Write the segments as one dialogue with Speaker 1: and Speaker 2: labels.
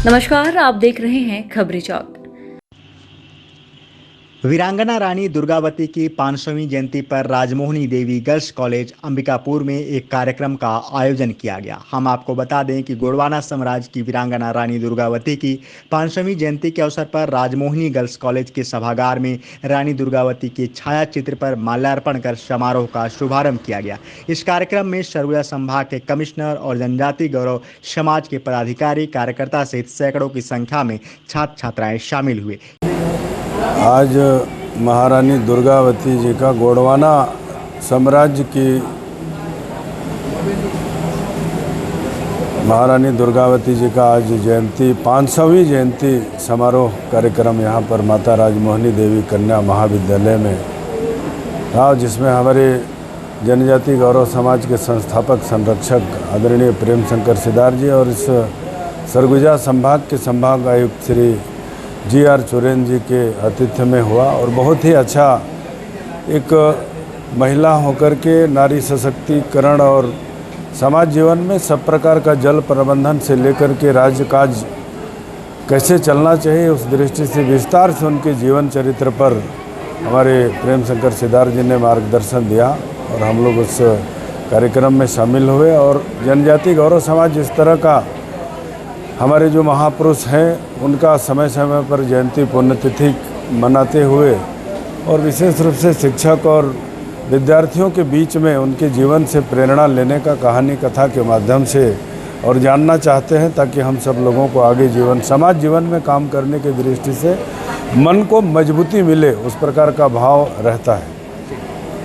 Speaker 1: नमस्कार, आप देख रहे हैं खबरी चौक।
Speaker 2: वीरांगना रानी दुर्गावती की 500वीं जयंती पर राजमोहनी देवी गर्ल्स कॉलेज अंबिकापुर में एक कार्यक्रम का आयोजन किया गया। हम आपको बता दें कि गोंडवाना साम्राज्य की वीरांगना रानी दुर्गावती की 500वीं जयंती के अवसर पर राजमोहनी गर्ल्स कॉलेज के सभागार में रानी दुर्गावती के छाया चित्र पर माल्यार्पण कर समारोह का शुभारंभ किया गया। इस कार्यक्रम में सरगुजा संभाग के कमिश्नर और जनजाति गौरव समाज के पदाधिकारी, कार्यकर्ता सहित सैकड़ों की संख्या में छात्र छात्राएं शामिल हुए।
Speaker 3: आज महारानी दुर्गावती जी का गोंडवाना साम्राज्य की महारानी दुर्गावती जी का आज जयंती 500वीं जयंती समारोह कार्यक्रम यहाँ पर माता राजमोहनी देवी कन्या महाविद्यालय में था, जिसमें हमारे जनजाति गौरव समाज के संस्थापक संरक्षक आदरणीय प्रेम शंकर सिदार जी और इस सरगुजा संभाग के संभाग आयुक्त श्री जी.आर. चुरेन जी के आतिथ्य में हुआ। और बहुत ही अच्छा एक महिला होकर के नारी सशक्तिकरण और समाज जीवन में सब प्रकार का जल प्रबंधन से लेकर के राज्य काज कैसे चलना चाहिए, उस दृष्टि से विस्तार से उनके जीवन चरित्र पर हमारे प्रेम शंकर सिदार जी ने मार्गदर्शन दिया और हम लोग उस कार्यक्रम में शामिल हुए। और जनजाति गौरव समाज जिस तरह का हमारे जो महापुरुष हैं उनका समय समय पर जयंती पुण्यतिथि मनाते हुए और विशेष रूप से शिक्षक और विद्यार्थियों के बीच में उनके जीवन से प्रेरणा लेने का कहानी कथा के माध्यम से और जानना चाहते हैं, ताकि हम सब लोगों को आगे जीवन समाज जीवन में काम करने की दृष्टि से मन को मजबूती मिले, उस प्रकार का भाव रहता है।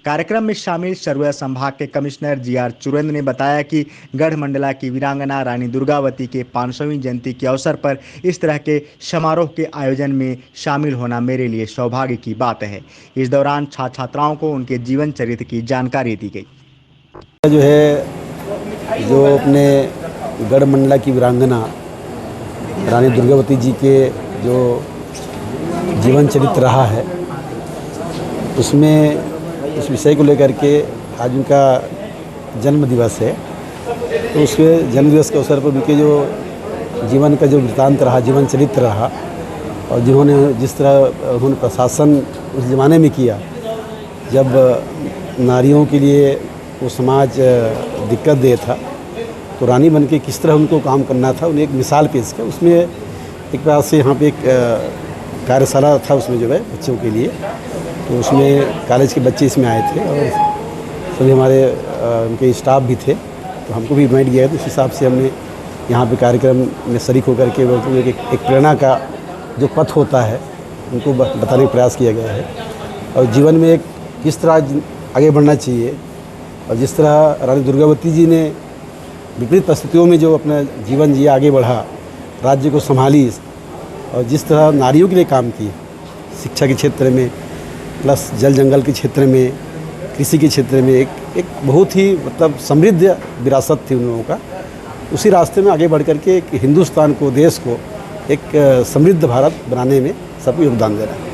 Speaker 2: कार्यक्रम में शामिल सरगुजा संभाग के कमिश्नर जी.आर. चुरेन ने बताया कि गढ़ मंडला की वीरांगना रानी दुर्गावती के 500वीं जयंती के अवसर पर इस तरह के समारोह के आयोजन में शामिल होना मेरे लिए सौभाग्य की बात है। इस दौरान छात्र छात्राओं को उनके जीवन चरित्र की जानकारी दी गई।
Speaker 4: जो अपने गढ़ मंडला की वीरांगना रानी दुर्गावती जी के जो जीवन चरित्र रहा है, उसमें उस विषय को लेकर के आज उनका जन्म दिवस है, तो उसके जन्म दिवस के अवसर पर उनके जो जीवन का जो वृत्तांत रहा, जीवन चरित्र रहा, और जिन्होंने जिस तरह उन्होंने प्रशासन उस ज़माने में किया जब नारियों के लिए वो समाज दिक्कत दे था, तो रानी बन के किस तरह उनको काम करना था, उन्हें एक मिसाल पेश किया। उसमें एक प्रकार से यहाँ पे एक कार्यशाला था, उसमें जो है बच्चों के लिए, तो उसमें कॉलेज के बच्चे इसमें आए थे और सभी हमारे उनके स्टाफ भी थे, तो हमको भी इन्वाइट किया है। तो उस हिसाब से हमने यहाँ पे कार्यक्रम में शरीक होकर के एक प्रेरणा का जो पथ होता है उनको बताने का प्रयास किया गया है, और जीवन में एक किस तरह आगे बढ़ना चाहिए, और जिस तरह रानी दुर्गावती जी ने विपरीत परिस्थितियों में जो अपना जीवन जिया, आगे बढ़ा, राज्य को संभाली, और जिस तरह नारियों के लिए काम किए, शिक्षा के क्षेत्र में प्लस जल जंगल के क्षेत्र में, कृषि के क्षेत्र में एक बहुत ही मतलब समृद्ध विरासत थी उन लोगों का। उसी रास्ते में आगे बढ़ कर के हिंदुस्तान को, देश को एक समृद्ध भारत बनाने में सबको योगदान दे रहा है।